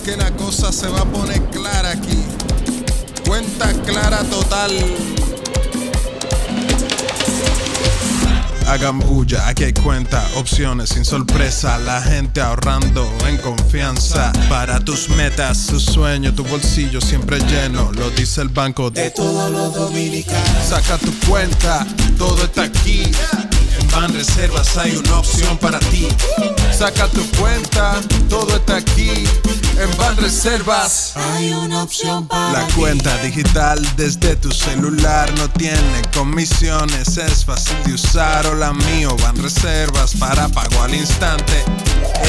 que la cosa se va a poner clara aquí. Cuenta clara total. Hagan bulla, aquí hay cuenta, opciones sin sorpresa. La gente ahorrando en confianza. Para tus metas, tus sueños, tu bolsillo siempre lleno. Lo dice el Banco de todos los dominicanos. Saca tu cuenta, todo está aquí. En Banreservas hay una opción para ti. Saca tu cuenta, todo está aquí. En Banreservas hay una opción para ti. La cuenta digital desde tu celular no tiene comisiones, es fácil de usar. Hola mío, Banreservas para pago al instante.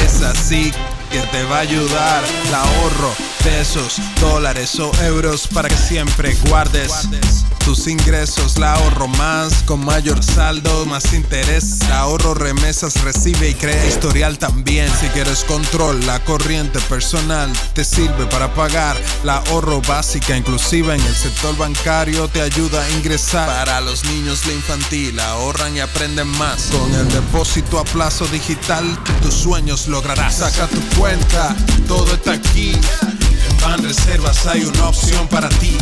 Es así que te va a ayudar. El ahorro, pesos, dólares o euros para que siempre guardes tus ingresos. La ahorro más, con mayor saldo, más interés. La ahorro remesas, recibe y crea historial también. Si quieres control, la corriente personal te sirve para pagar. La ahorro básica, inclusiva en el sector bancario, te ayuda a ingresar. Para los niños, la infantil, ahorran y aprenden más. Con el depósito a plazo digital, tus sueños lograrás. Saca tu cuenta, todo está aquí. En Banreservas hay una opción para ti.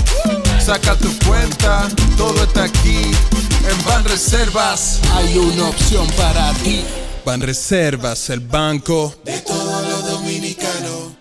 Saca tu cuenta, todo está aquí. En Banreservas hay una opción para ti. Banreservas, el banco de todos los dominicanos.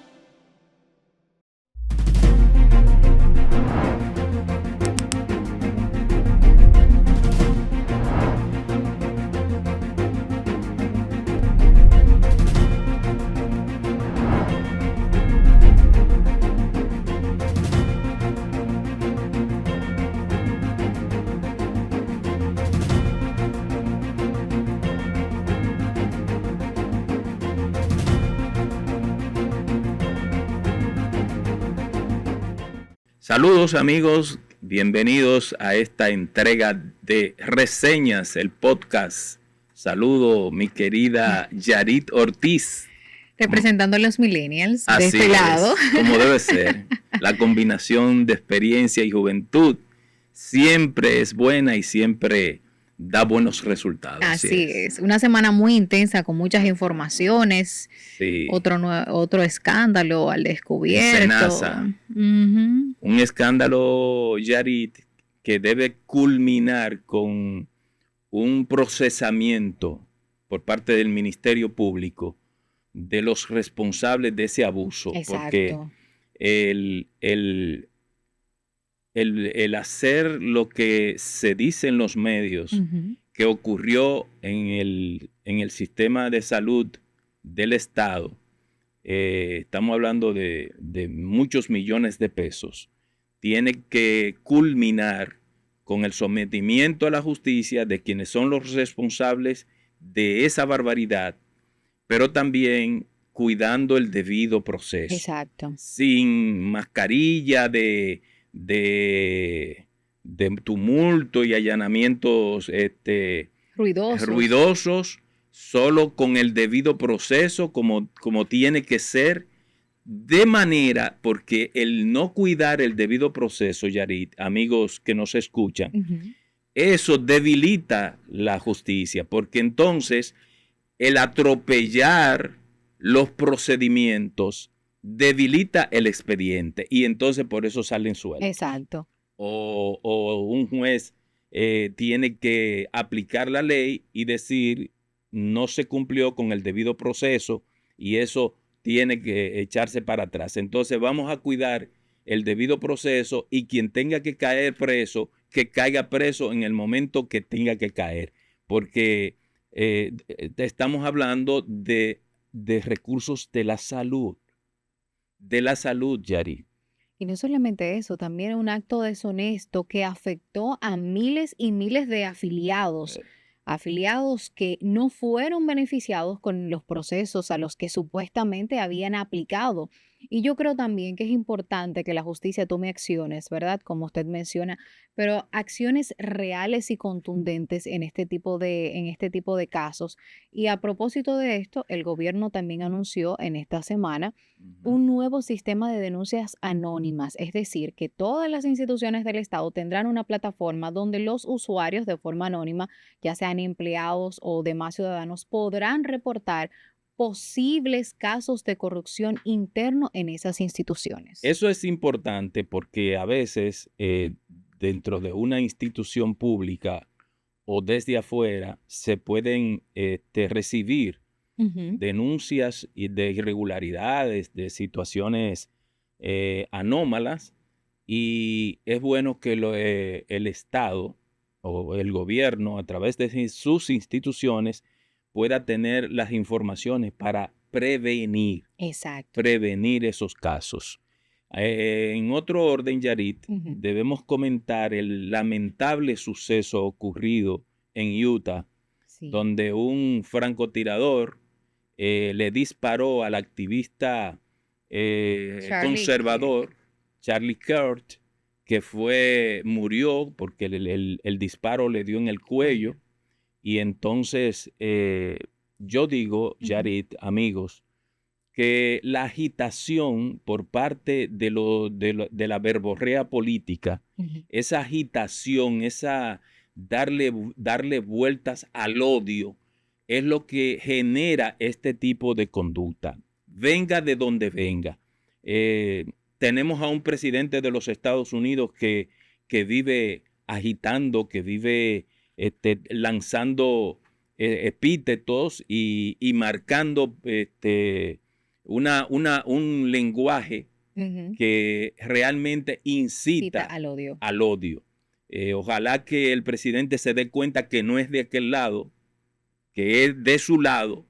Saludos amigos, bienvenidos a esta entrega de Reseñas, el podcast. Saludo mi querida Yarit Ortiz. Representando a los millennials de Así este lado. Como debe ser. La combinación de experiencia y juventud siempre es buena y siempre da buenos resultados. Así es. Una semana muy intensa con muchas informaciones. Sí. Otro escándalo al descubierto. Senasa. Un escándalo, Yarit, que debe culminar con un procesamiento por parte del Ministerio Público de los responsables de ese abuso. Exacto. Porque el hacer lo que se dice en los medios que ocurrió en el sistema de salud del Estado, estamos hablando de muchos millones de pesos, tiene que culminar con el sometimiento a la justicia de quienes son los responsables de esa barbaridad, pero también cuidando el debido proceso. Exacto. Sin mascarilla de tumulto y allanamientos ruidosos, solo con el debido proceso como tiene que ser, de manera, porque el no cuidar el debido proceso, Yarit, amigos que nos escuchan, eso debilita la justicia, porque entonces el atropellar los procedimientos debilita el expediente y entonces por eso salen sueltos. Exacto. O un juez tiene que aplicar la ley y decir no se cumplió con el debido proceso y eso tiene que echarse para atrás. Entonces vamos a cuidar el debido proceso y quien tenga que caer preso, que caiga preso en el momento que tenga que caer. Porque estamos hablando de recursos de la salud. De la salud, Yari. Y no solamente eso, también un acto deshonesto que afectó a miles y miles de afiliados que no fueron beneficiados con los procesos a los que supuestamente habían aplicado. Y yo creo también que es importante que la justicia tome acciones, ¿verdad? Como usted menciona, pero acciones reales y contundentes en este tipo de casos. Y a propósito de esto, el gobierno también anunció en esta semana un nuevo sistema de denuncias anónimas, es decir, que todas las instituciones del Estado tendrán una plataforma donde los usuarios de forma anónima, ya sean empleados o demás ciudadanos, podrán reportar posibles casos de corrupción interno en esas instituciones. Eso es importante porque a veces dentro de una institución pública o desde afuera se pueden recibir denuncias de irregularidades, de situaciones anómalas, y es bueno que el Estado o el gobierno a través de sus instituciones pueda tener las informaciones para prevenir esos casos. En otro orden, Yarit, debemos comentar el lamentable suceso ocurrido en Utah, donde un francotirador le disparó al activista conservador Charlie Kirk, que murió porque el disparo le dio en el cuello. Y entonces yo digo, Yarit, amigos, que la agitación por parte de la verborrea política, esa agitación, esa darle vueltas al odio, es lo que genera este tipo de conducta. Venga de donde venga. Tenemos a un presidente de los Estados Unidos que vive agitando, que vive lanzando epítetos y marcando un lenguaje que realmente incita al odio. Ojalá que el presidente se dé cuenta que no es de aquel lado, que es de su lado,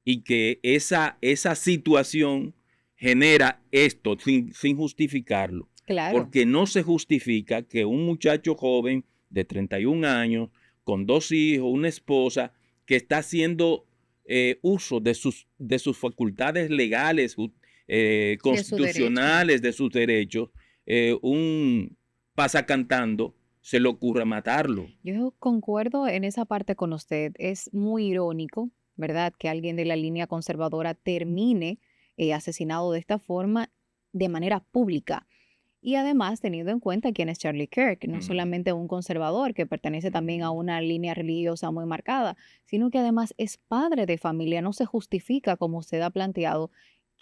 y que esa situación genera esto sin justificarlo. Claro. Porque no se justifica que un muchacho joven de 31 años, con 2 hijos, una esposa, que está haciendo uso de sus facultades legales, constitucionales, de sus derechos, un pasacantando, se le ocurra matarlo. Yo concuerdo en esa parte con usted. Es muy irónico, ¿verdad?, que alguien de la línea conservadora termine asesinado de esta forma, de manera pública. Y además, teniendo en cuenta quién es Charlie Kirk, no solamente un conservador que pertenece también a una línea religiosa muy marcada, sino que además es padre de familia. No se justifica, como usted ha planteado,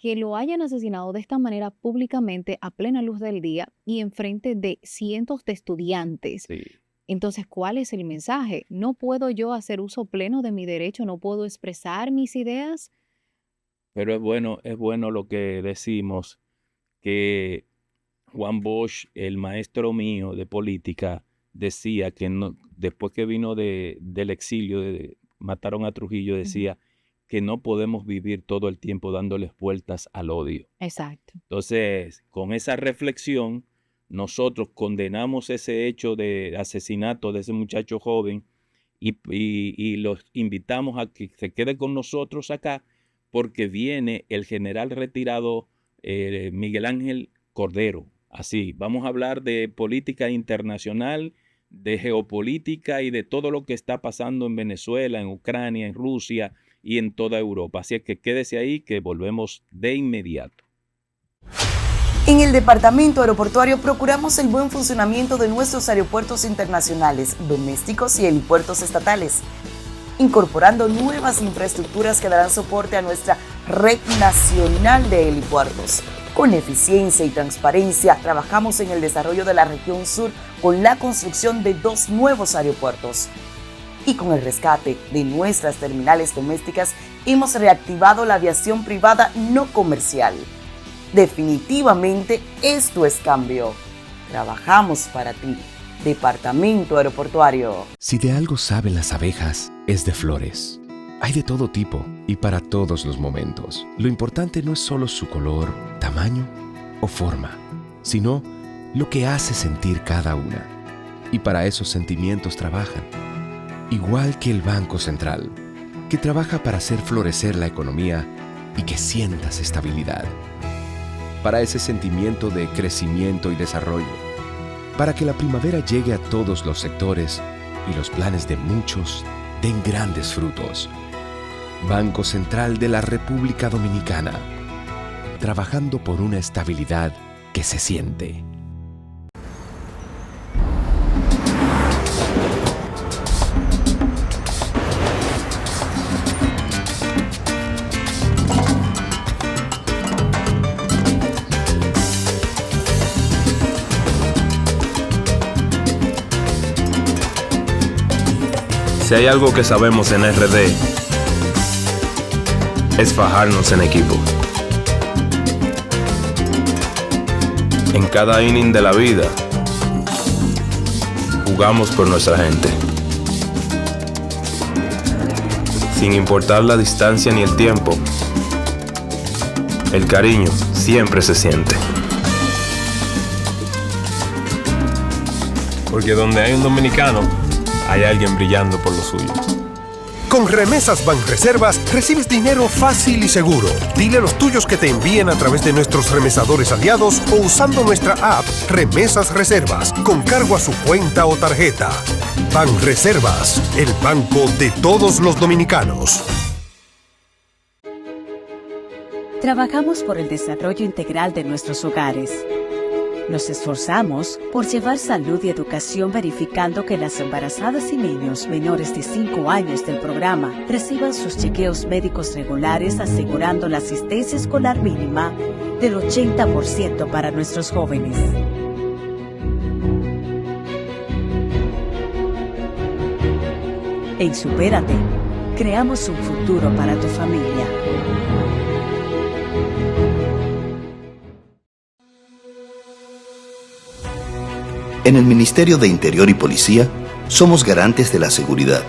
que lo hayan asesinado de esta manera públicamente, a plena luz del día y en frente de cientos de estudiantes. Sí. Entonces, ¿cuál es el mensaje? ¿No puedo yo hacer uso pleno de mi derecho? ¿No puedo expresar mis ideas? Pero es bueno lo que decimos, que Juan Bosch, el maestro mío de política, decía que después que vino del exilio, mataron a Trujillo, decía que no podemos vivir todo el tiempo dándoles vueltas al odio. Exacto. Entonces, con esa reflexión, nosotros condenamos ese hecho de asesinato de ese muchacho joven y los invitamos a que se quede con nosotros acá, porque viene el general retirado Miguel Ángel Cordero. Así, vamos a hablar de política internacional, de geopolítica y de todo lo que está pasando en Venezuela, en Ucrania, en Rusia y en toda Europa. Así es que quédese ahí, que volvemos de inmediato. En el Departamento Aeroportuario procuramos el buen funcionamiento de nuestros aeropuertos internacionales, domésticos y helipuertos estatales, incorporando nuevas infraestructuras que darán soporte a nuestra red nacional de helipuertos. Con eficiencia y transparencia, trabajamos en el desarrollo de la región sur con la construcción de 2 nuevos aeropuertos. Y con el rescate de nuestras terminales domésticas, hemos reactivado la aviación privada no comercial. Definitivamente, esto es cambio. Trabajamos para ti. Departamento Aeroportuario. Si de algo saben las abejas, es de flores. Hay de todo tipo y para todos los momentos. Lo importante no es solo su color, tamaño o forma, sino lo que hace sentir cada una. Y para esos sentimientos trabajan. Igual que el Banco Central, que trabaja para hacer florecer la economía y que sientas estabilidad. Para ese sentimiento de crecimiento y desarrollo. Para que la primavera llegue a todos los sectores y los planes de muchos den grandes frutos. Banco Central de la República Dominicana, trabajando por una estabilidad que se siente. Si hay algo que sabemos en RD, es fajarnos en equipo. En cada inning de la vida, jugamos por nuestra gente. Sin importar la distancia ni el tiempo, el cariño siempre se siente. Porque donde hay un dominicano, hay alguien brillando por lo suyo. Con Remesas Banreservas recibes dinero fácil y seguro. Dile a los tuyos que te envíen a través de nuestros remesadores aliados o usando nuestra app Remesas Reservas con cargo a su cuenta o tarjeta. Banreservas, el banco de todos los dominicanos. Trabajamos por el desarrollo integral de nuestros hogares. Nos esforzamos por llevar salud y educación verificando que las embarazadas y niños menores de 5 años del programa reciban sus chequeos médicos regulares, asegurando la asistencia escolar mínima del 80% para nuestros jóvenes. En Supérate, creamos un futuro para tu familia. En el Ministerio de Interior y Policía, somos garantes de la seguridad.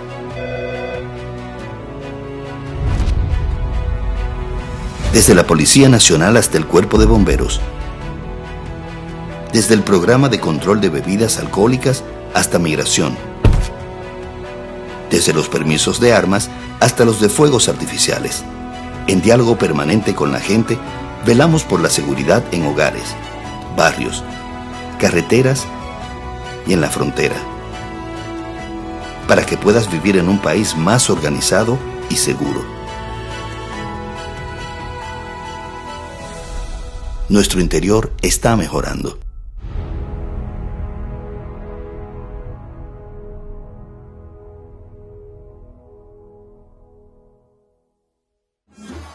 Desde la Policía Nacional hasta el Cuerpo de Bomberos. Desde el Programa de Control de Bebidas Alcohólicas hasta Migración. Desde los permisos de armas hasta los de fuegos artificiales. En diálogo permanente con la gente, velamos por la seguridad en hogares, barrios, carreteras y en la frontera, para que puedas vivir en un país más organizado y seguro. Nuestro interior está mejorando.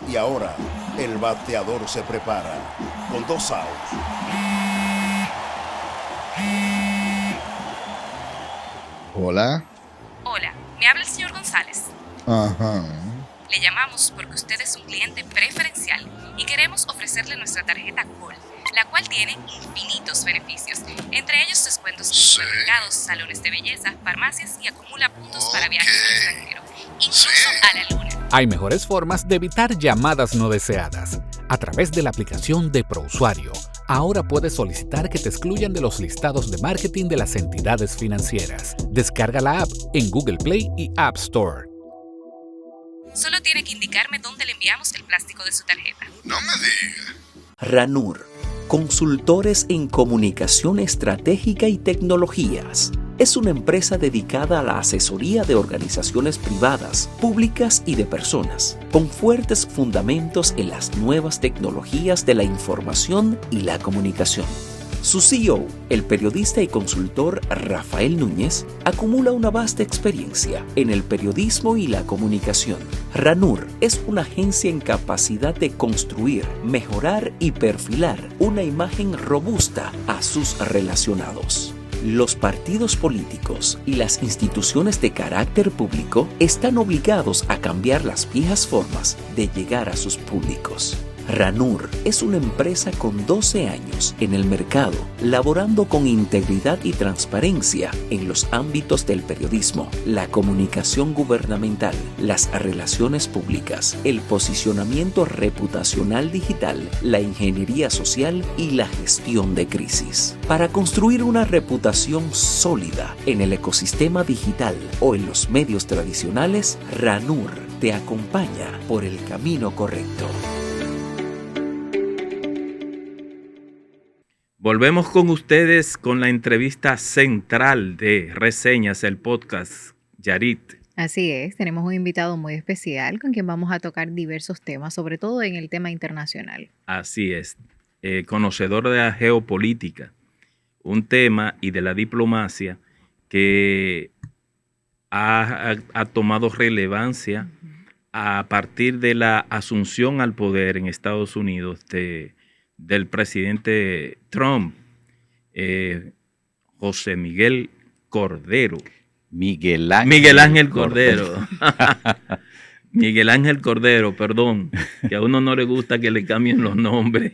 Y ahora, el bateador se prepara con 2 outs. Hola. Hola, me habla el señor González. Ajá. Le llamamos porque usted es un cliente preferencial y queremos ofrecerle nuestra tarjeta Col, la cual tiene infinitos beneficios, entre ellos descuentos en supermercados, salones de belleza, farmacias y acumula puntos para viajes al extranjero, incluso a la luna. Hay mejores formas de evitar llamadas no deseadas. A través de la aplicación de ProUsuario, ahora puedes solicitar que te excluyan de los listados de marketing de las entidades financieras. Descarga la app en Google Play y App Store. Solo tiene que indicarme dónde le enviamos el plástico de su tarjeta. No me diga. Ranur, consultores en comunicación estratégica y tecnologías. Es una empresa dedicada a la asesoría de organizaciones privadas, públicas y de personas, con fuertes fundamentos en las nuevas tecnologías de la información y la comunicación. Su CEO, el periodista y consultor Rafael Núñez, acumula una vasta experiencia en el periodismo y la comunicación. Ranur es una agencia en capacidad de construir, mejorar y perfilar una imagen robusta a sus relacionados. Los partidos políticos y las instituciones de carácter público están obligados a cambiar las viejas formas de llegar a sus públicos. Ranur es una empresa con 12 años en el mercado, laborando con integridad y transparencia en los ámbitos del periodismo, la comunicación gubernamental, las relaciones públicas, el posicionamiento reputacional digital, la ingeniería social y la gestión de crisis. Para construir una reputación sólida en el ecosistema digital o en los medios tradicionales, Ranur te acompaña por el camino correcto. Volvemos con ustedes con la entrevista central de Reseñas, el podcast, Yarit. Así es, tenemos un invitado muy especial con quien vamos a tocar diversos temas, sobre todo en el tema internacional. Así es, conocedor de la geopolítica, un tema y de la diplomacia que ha tomado relevancia a partir de la asunción al poder en Estados Unidos del presidente Trump, José Miguel Cordero. Miguel Ángel Cordero. Miguel Ángel Cordero, perdón, que a uno no le gusta que le cambien los nombres.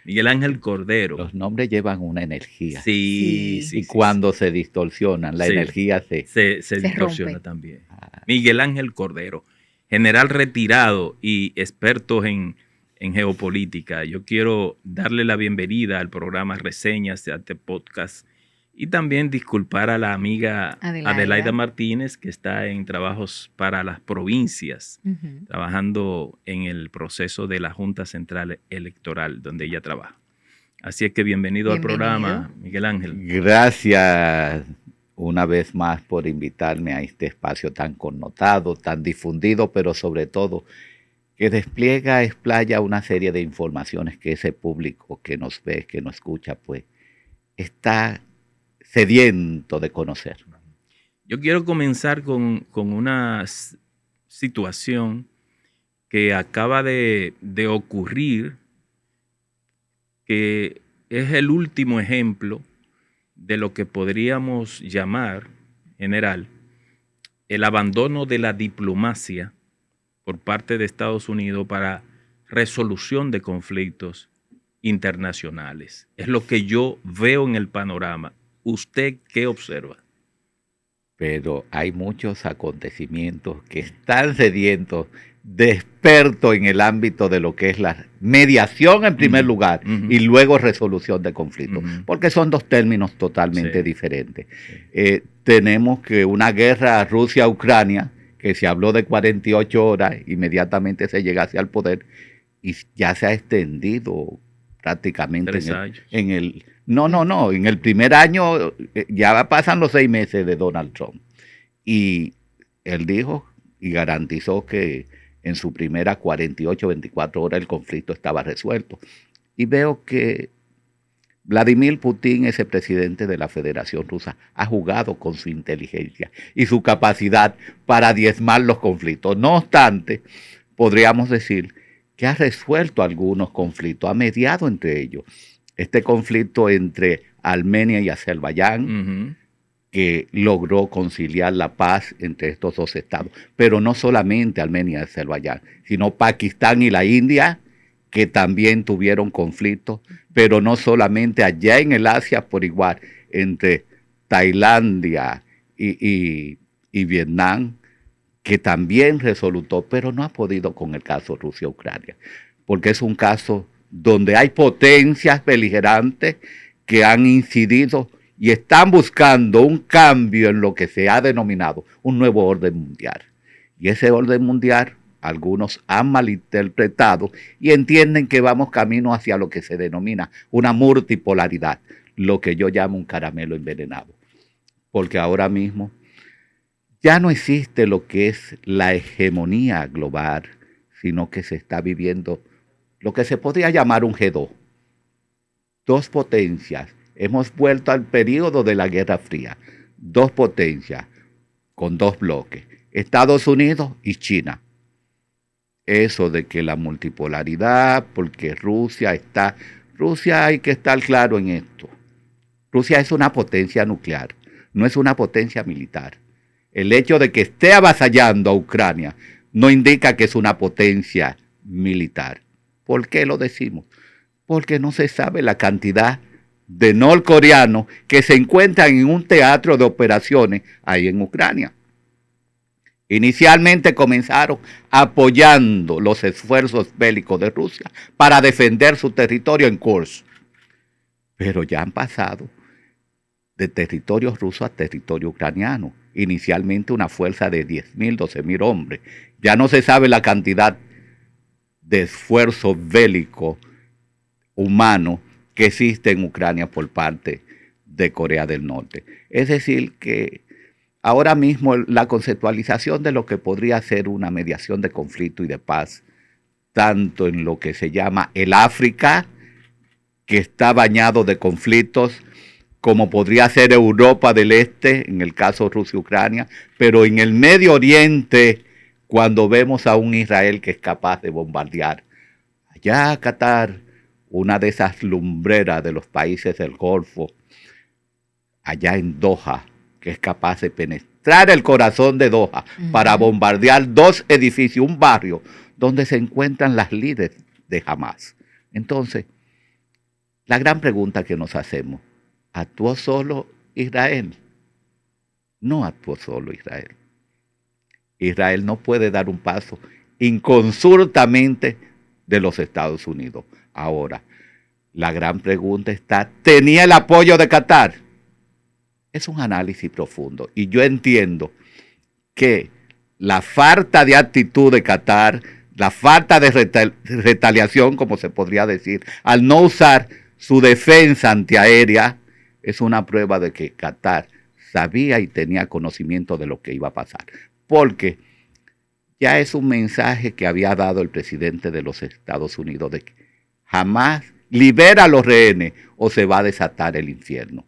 Miguel Ángel Cordero. Los nombres llevan una energía. Sí. Y cuando se distorsionan, la energía se distorsiona rompe. también. Miguel Ángel Cordero, general retirado y experto en geopolítica. Yo quiero darle la bienvenida al programa Reseñas de Arte Podcast y también disculpar a la amiga Adelaida Martínez, que está en trabajos para las provincias, trabajando en el proceso de la Junta Central Electoral, donde ella trabaja. Así es que bienvenido al programa, Miguel Ángel. Gracias una vez más por invitarme a este espacio tan connotado, tan difundido, pero sobre todo que explaya una serie de informaciones que ese público que nos ve, que nos escucha, pues está sediento de conocer. Yo quiero comenzar con una situación que acaba de ocurrir, que es el último ejemplo de lo que podríamos llamar, general, el abandono de la diplomacia por parte de Estados Unidos para resolución de conflictos internacionales. Es lo que yo veo en el panorama. ¿Usted qué observa? Pero hay muchos acontecimientos que están sedientos de expertos en el ámbito de lo que es la mediación en primer lugar y luego resolución de conflictos, porque son dos términos totalmente diferentes. Tenemos que una guerra Rusia-Ucrania, que se habló de 48 horas, inmediatamente se llegase al poder y ya se ha extendido prácticamente en el primer año ya pasan los 6 meses de Donald Trump. Y él dijo y garantizó que en su primera 48, 24 horas el conflicto estaba resuelto. Y veo que Vladimir Putin, ese presidente de la Federación Rusa, ha jugado con su inteligencia y su capacidad para diezmar los conflictos. No obstante, podríamos decir que ha resuelto algunos conflictos, ha mediado entre ellos. Este conflicto entre Armenia y Azerbaiyán, que logró conciliar la paz entre estos dos estados, pero no solamente Armenia y Azerbaiyán, sino Pakistán y la India, que también tuvieron conflictos, pero no solamente allá en el Asia por igual, entre Tailandia y Vietnam, que también resolutó, pero no ha podido con el caso Rusia-Ucrania, porque es un caso donde hay potencias beligerantes que han incidido y están buscando un cambio en lo que se ha denominado un nuevo orden mundial. Y ese orden mundial algunos han malinterpretado y entienden que vamos camino hacia lo que se denomina una multipolaridad, lo que yo llamo un caramelo envenenado. Porque ahora mismo ya no existe lo que es la hegemonía global, sino que se está viviendo lo que se podría llamar un G2. Dos potencias. Hemos vuelto al periodo de la Guerra Fría. Dos potencias con dos bloques. Estados Unidos y China. Eso de que la multipolaridad, porque Rusia hay que estar claro en esto. Rusia es una potencia nuclear, no es una potencia militar. El hecho de que esté avasallando a Ucrania no indica que es una potencia militar. ¿Por qué lo decimos? Porque no se sabe la cantidad de norcoreanos que se encuentran en un teatro de operaciones ahí en Ucrania. Inicialmente comenzaron apoyando los esfuerzos bélicos de Rusia para defender su territorio en Kursk, pero ya han pasado de territorio ruso a territorio ucraniano. Inicialmente una fuerza de 10.000, 12.000 hombres. Ya no se sabe la cantidad de esfuerzo bélico humano que existe en Ucrania por parte de Corea del Norte. Es decir, que ahora mismo la conceptualización de lo que podría ser una mediación de conflicto y de paz, tanto en lo que se llama el África, que está bañado de conflictos, como podría ser Europa del Este, en el caso Rusia-Ucrania, pero en el Medio Oriente, cuando vemos a un Israel que es capaz de bombardear allá a Qatar, una de esas lumbreras de los países del Golfo, allá en Doha, que es capaz de penetrar el corazón de Doha para bombardear 2 edificios, un barrio donde se encuentran las líderes de Hamás. Entonces, la gran pregunta que nos hacemos, ¿actuó solo Israel? No actuó solo Israel. Israel no puede dar un paso inconsultamente de los Estados Unidos. Ahora, la gran pregunta está, ¿tenía el apoyo de Qatar? Es un análisis profundo y yo entiendo que la falta de actitud de Qatar, la falta de retaliación, como se podría decir, al no usar su defensa antiaérea, es una prueba de que Qatar sabía y tenía conocimiento de lo que iba a pasar. Porque ya es un mensaje que había dado el presidente de los Estados Unidos de que jamás libera a los rehenes o se va a desatar el infierno.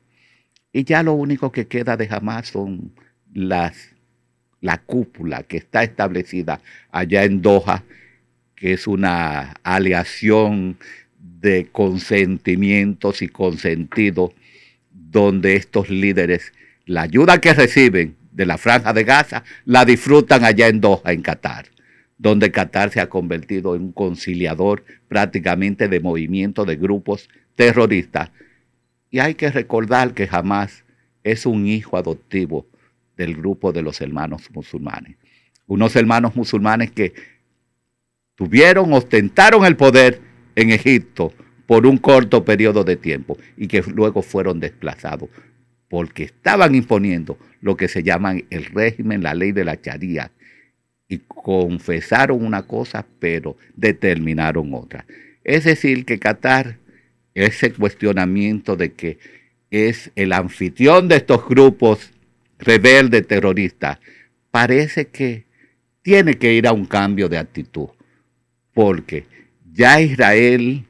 Y ya lo único que queda de Hamás son la cúpula que está establecida allá en Doha, que es una aleación de consentimientos y consentidos, donde estos líderes, la ayuda que reciben de la Franja de Gaza, la disfrutan allá en Doha, en Qatar, donde Qatar se ha convertido en un conciliador prácticamente de movimientos de grupos terroristas. Y hay que recordar que Hamás es un hijo adoptivo del grupo de los hermanos musulmanes. Unos hermanos musulmanes que ostentaron el poder en Egipto por un corto periodo de tiempo y que luego fueron desplazados porque estaban imponiendo lo que se llama el régimen, la ley de la Sharia, y confesaron una cosa pero determinaron otra. Es decir, que Qatar, ese cuestionamiento de que es el anfitrión de estos grupos rebeldes terroristas, parece que tiene que ir a un cambio de actitud, porque ya Israel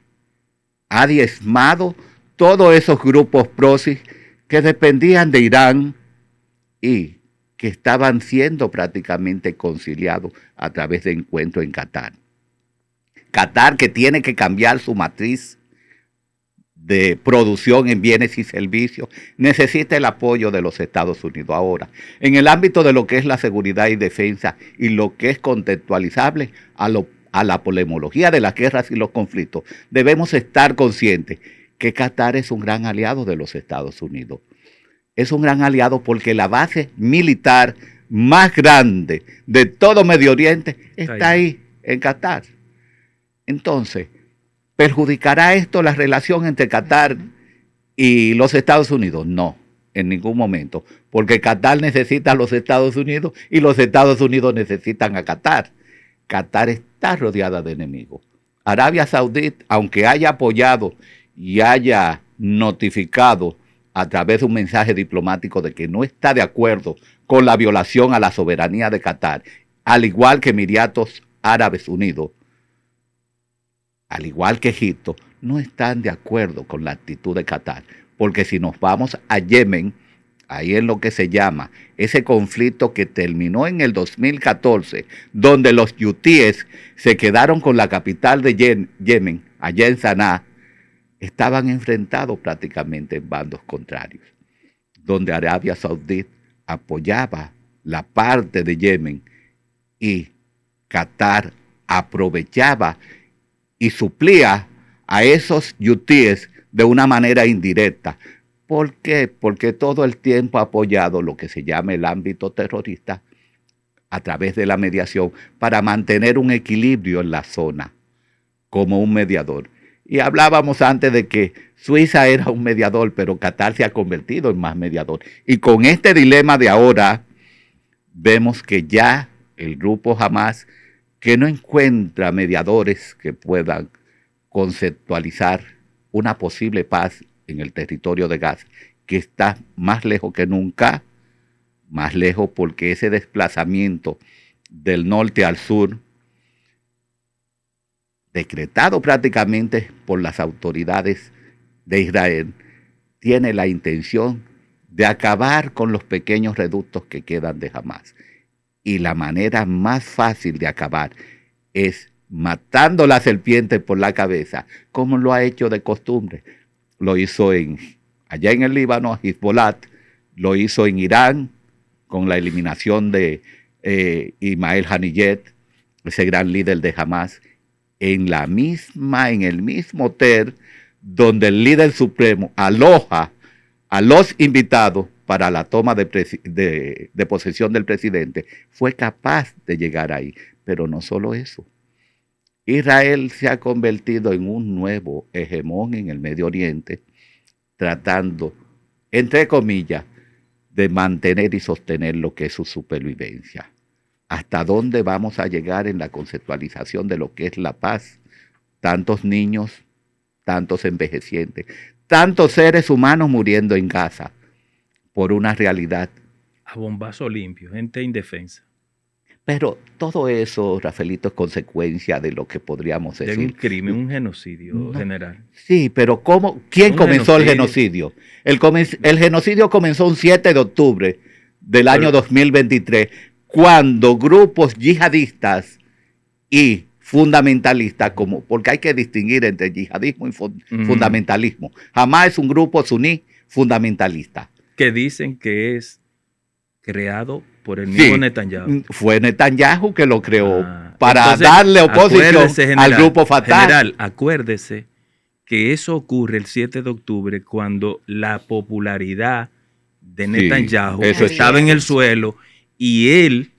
ha diezmado todos esos grupos prosis que dependían de Irán y que estaban siendo prácticamente conciliados a través de encuentros en Qatar. Qatar, que tiene que cambiar su matriz de producción en bienes y servicios, necesita el apoyo de los Estados Unidos. Ahora, en el ámbito de lo que es la seguridad y defensa y lo que es contextualizable a la polemología de las guerras y los conflictos, debemos estar conscientes que Qatar es un gran aliado de los Estados Unidos. Es un gran aliado porque la base militar más grande de todo Medio Oriente está ahí, en Qatar. Entonces, ¿perjudicará esto la relación entre Qatar y los Estados Unidos? No, en ningún momento, porque Qatar necesita a los Estados Unidos y los Estados Unidos necesitan a Qatar. Qatar está rodeada de enemigos. Arabia Saudita, aunque haya apoyado y haya notificado a través de un mensaje diplomático de que no está de acuerdo con la violación a la soberanía de Qatar, al igual que Emiratos Árabes Unidos, al igual que Egipto, no están de acuerdo con la actitud de Qatar. Porque si nos vamos a Yemen, ahí en lo que se llama ese conflicto que terminó en el 2014, donde los hutíes se quedaron con la capital de Yemen, allá en Saná, estaban enfrentados prácticamente en bandos contrarios, donde Arabia Saudita apoyaba la parte de Yemen y Qatar aprovechaba y suplía a esos hutíes de una manera indirecta. ¿Por qué? Porque todo el tiempo ha apoyado lo que se llama el ámbito terrorista a través de la mediación para mantener un equilibrio en la zona como un mediador. Y hablábamos antes de que Suiza era un mediador, pero Qatar se ha convertido en más mediador. Y con este dilema de ahora, vemos que ya el grupo Hamás, que no encuentra mediadores que puedan conceptualizar una posible paz en el territorio de Gaza, que está más lejos que nunca, más lejos porque ese desplazamiento del norte al sur, decretado prácticamente por las autoridades de Israel, tiene la intención de acabar con los pequeños reductos que quedan de Hamás. Y la manera más fácil de acabar es matando la serpiente por la cabeza, como lo ha hecho de costumbre. Lo hizo allá en el Líbano, Hezbollah, lo hizo en Irán con la eliminación de Ismail Haniyeh, ese gran líder de Hamas, en el mismo hotel donde el líder supremo aloja a los invitados para la toma de posesión del presidente, fue capaz de llegar ahí. Pero no solo eso. Israel se ha convertido en un nuevo hegemón en el Medio Oriente, tratando, entre comillas, de mantener y sostener lo que es su supervivencia. ¿Hasta dónde vamos a llegar en la conceptualización de lo que es la paz? Tantos niños, tantos envejecientes, tantos seres humanos muriendo en Gaza por una realidad. A bombazo limpio, gente indefensa. Pero todo eso, Rafaelito, es consecuencia de lo que podríamos decir. De un crimen, un genocidio general. Sí, pero ¿quién comenzó el genocidio? El genocidio comenzó un 7 de octubre del año 2023, cuando grupos yihadistas y fundamentalistas, porque hay que distinguir entre yihadismo y fundamentalismo. Hamas es un grupo suní fundamentalista. Que dicen que es creado por el mismo Netanyahu. Fue Netanyahu que lo creó para entonces, darle oposición al grupo Fatah. General, acuérdese que eso ocurre el 7 de octubre cuando la popularidad de Netanyahu estaba en el suelo y él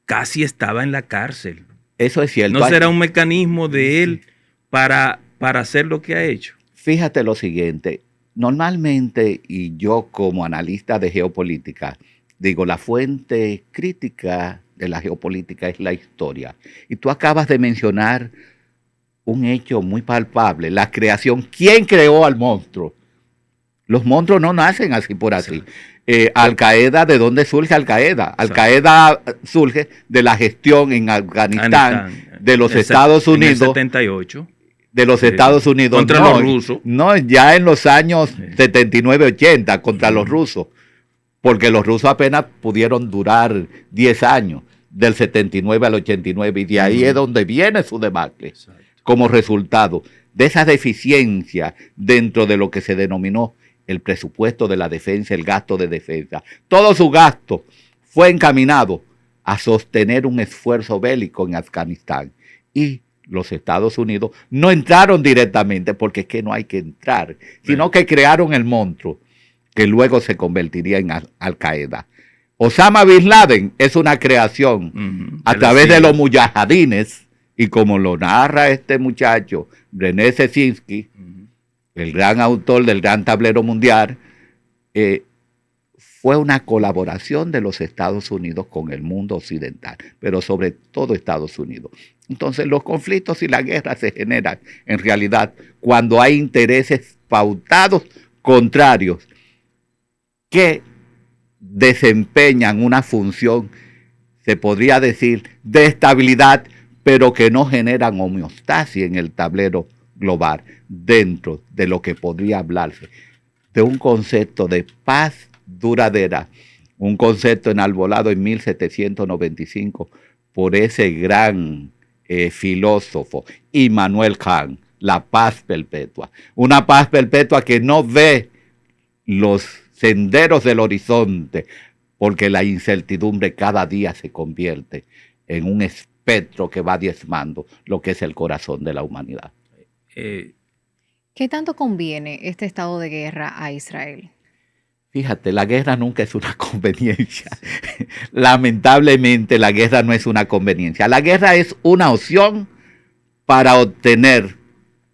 casi estaba en la cárcel. Eso es cierto. ¿No será un mecanismo de él para hacer lo que ha hecho? Fíjate lo siguiente. Normalmente, y yo como analista de geopolítica, digo, la fuente crítica de la geopolítica es la historia. Y tú acabas de mencionar un hecho muy palpable, la creación. ¿Quién creó al monstruo? Los monstruos no nacen así por así. Al-Qaeda, ¿de dónde surge Al-Qaeda? Al-Qaeda surge de la gestión en Afganistán de los Estados Unidos. En el 78. De los Estados Unidos. Contra los rusos. No, ya en los años 79-80 contra los rusos. Porque los rusos apenas pudieron durar 10 años, del 79 al 89, y de ahí es donde viene su debacle. Exacto. Como resultado de esa deficiencia dentro de lo que se denominó el presupuesto de la defensa, el gasto de defensa. Todo su gasto fue encaminado a sostener un esfuerzo bélico en Afganistán. Y los Estados Unidos no entraron directamente, porque es que no hay que entrar, sino que crearon el monstruo, que luego se convertiría en Al-Qaeda. Osama Bin Laden es una creación a través de los mujahidines, y como lo narra este muchacho, René Cesinski, el gran autor del Gran Tablero Mundial, fue una colaboración de los Estados Unidos con el mundo occidental, pero sobre todo Estados Unidos. Entonces los conflictos y la guerra se generan en realidad cuando hay intereses pautados contrarios que desempeñan una función, se podría decir, de estabilidad, pero que no generan homeostasis en el tablero global, dentro de lo que podría hablarse de un concepto de paz duradera, un concepto enarbolado en 1795 por ese gran filósofo Immanuel Kant, la paz perpetua. Una paz perpetua que no ve los senderos del horizonte, porque la incertidumbre cada día se convierte en un espectro que va diezmando lo que es el corazón de la humanidad. ¿Qué tanto conviene este estado de guerra a Israel? Fíjate, la guerra nunca es una conveniencia. Lamentablemente, la guerra no es una conveniencia. La guerra es una opción para obtener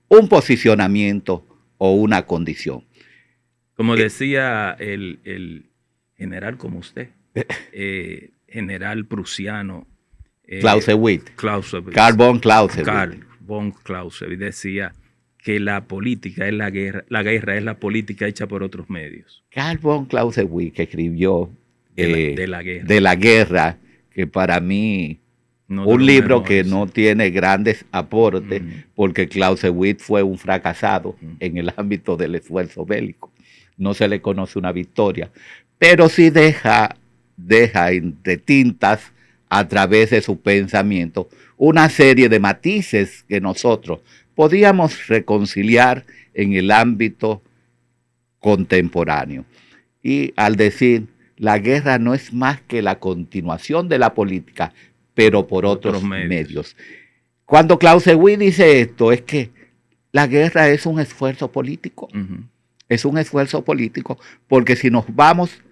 un posicionamiento o una condición. Como decía el general como usted, general prusiano. Clausewitz. Karl von Clausewitz decía que la política es la guerra es la política hecha por otros medios. Karl von Clausewitz, que escribió de la guerra, que para mí un libro que no tiene grandes aportes, porque Clausewitz fue un fracasado en el ámbito del esfuerzo bélico. No se le conoce una victoria, pero sí deja entre tintas, a través de su pensamiento, una serie de matices que nosotros podíamos reconciliar en el ámbito contemporáneo. y al decir la guerra no es más que la continuación de la política, pero por otros medios. Cuando Clausewitz dice esto, es que la guerra es un esfuerzo político. Es un esfuerzo político, porque si nos vamos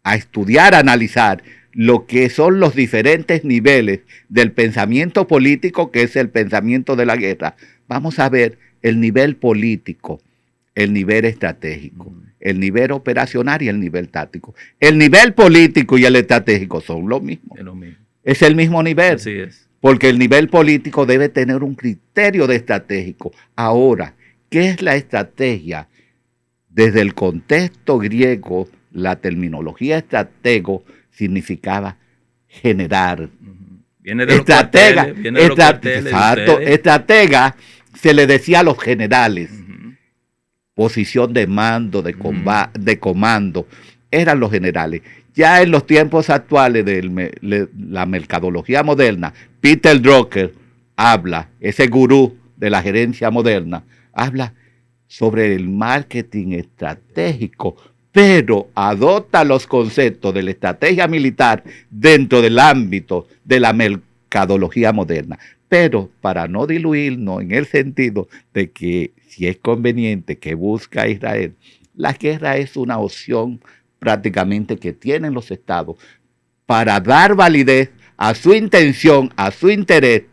a estudiar, a analizar lo que son los diferentes niveles del pensamiento político, que es el pensamiento de la guerra, vamos a ver el nivel político, el nivel estratégico, el nivel operacional y el nivel táctico. El nivel político y el estratégico son lo mismo. Es el mismo nivel. Así es. Porque el nivel político debe tener un criterio de estratégico. Ahora, ¿qué es la estrategia? Desde el contexto griego, la terminología estratego significaba generar. Viene de los cuarteles, viene de los cuarteles. Exacto. Estratega se le decía a los generales. Posición de mando, de comando, eran los generales. Ya en los tiempos actuales de la mercadología moderna, Peter Drucker habla, ese gurú de la gerencia moderna, habla sobre el marketing estratégico, pero adopta los conceptos de la estrategia militar dentro del ámbito de la mercadología moderna. Pero para no diluirnos en el sentido de que si es conveniente que busca Israel, la guerra es una opción prácticamente que tienen los estados para dar validez a su intención, a su interés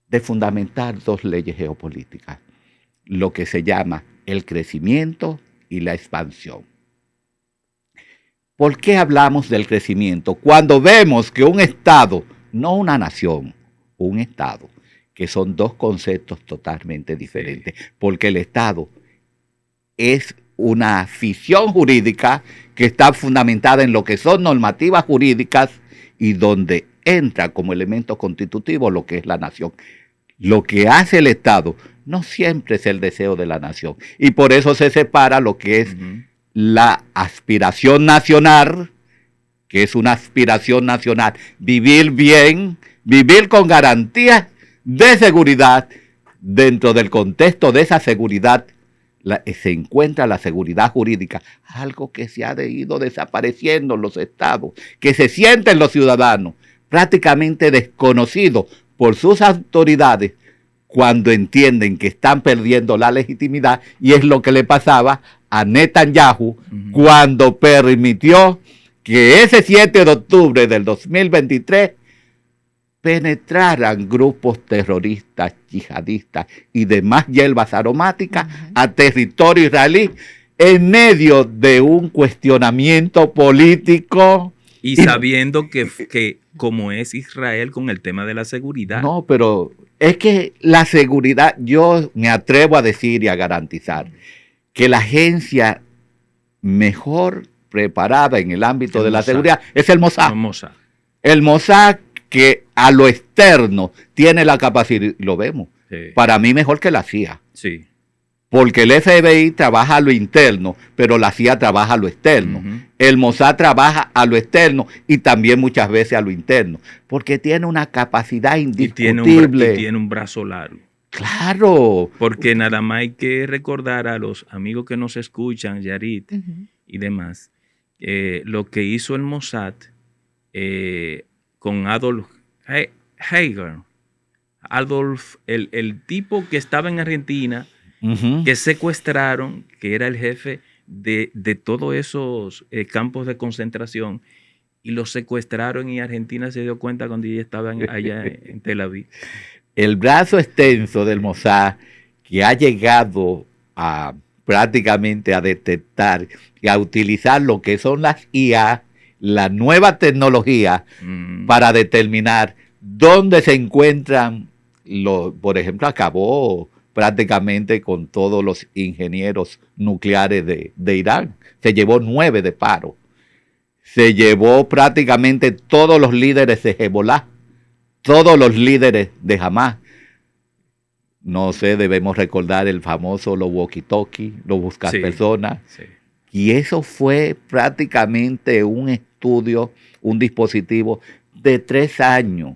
de fundamentar dos leyes geopolíticas, lo que se llama el crecimiento y la expansión. ¿Por qué hablamos del crecimiento? Cuando vemos que un estado, no una nación, un estado, que son dos conceptos totalmente diferentes, porque el estado es una ficción jurídica que está fundamentada en lo que son normativas jurídicas y donde entra como elemento constitutivo lo que es la nación. Lo que hace el Estado no siempre es el deseo de la nación, y por eso se separa lo que es la aspiración nacional, que es una aspiración nacional, vivir bien, vivir con garantías de seguridad. Dentro del contexto de esa seguridad se encuentra la seguridad jurídica, algo que se ha ido desapareciendo en los estados, que se sienten los ciudadanos prácticamente desconocidos por sus autoridades cuando entienden que están perdiendo la legitimidad, y es lo que le pasaba a Netanyahu cuando permitió que ese 7 de octubre del 2023 penetraran grupos terroristas, yihadistas y demás hierbas aromáticas a territorio israelí en medio de un cuestionamiento político. Y sabiendo que como es Israel con el tema de la seguridad. No, pero es que la seguridad, yo me atrevo a decir y a garantizar que la agencia mejor preparada en el ámbito de la seguridad es el Mossad. El Mossad, que a lo externo tiene la capacidad, lo vemos, para mí mejor que la CIA. Sí. Porque el FBI trabaja a lo interno, pero la CIA trabaja a lo externo. El Mossad trabaja a lo externo y también muchas veces a lo interno, porque tiene una capacidad indiscutible. Y tiene un brazo largo. Claro. Porque nada más hay que recordar a los amigos que nos escuchan, Yarit y demás, lo que hizo el Mossad con Adolf Eichmann. Adolf, el tipo que estaba en Argentina, que secuestraron, que era el jefe de todos esos campos de concentración, y los secuestraron, y Argentina se dio cuenta cuando ya estaban allá en Tel Aviv. El brazo extenso del Mossad, que ha llegado a prácticamente a detectar y a utilizar lo que son las IA, la nueva tecnología, para determinar dónde se encuentran por ejemplo, acabó prácticamente con todos los ingenieros nucleares de Irán. Se llevó 9 de paro. Se llevó prácticamente todos los líderes de Hezbollah, todos los líderes de Hamas. No sé, debemos recordar el famoso los walkie-talkie, los buscapersonas. Sí. Y eso fue prácticamente un estudio, un dispositivo de 3 años,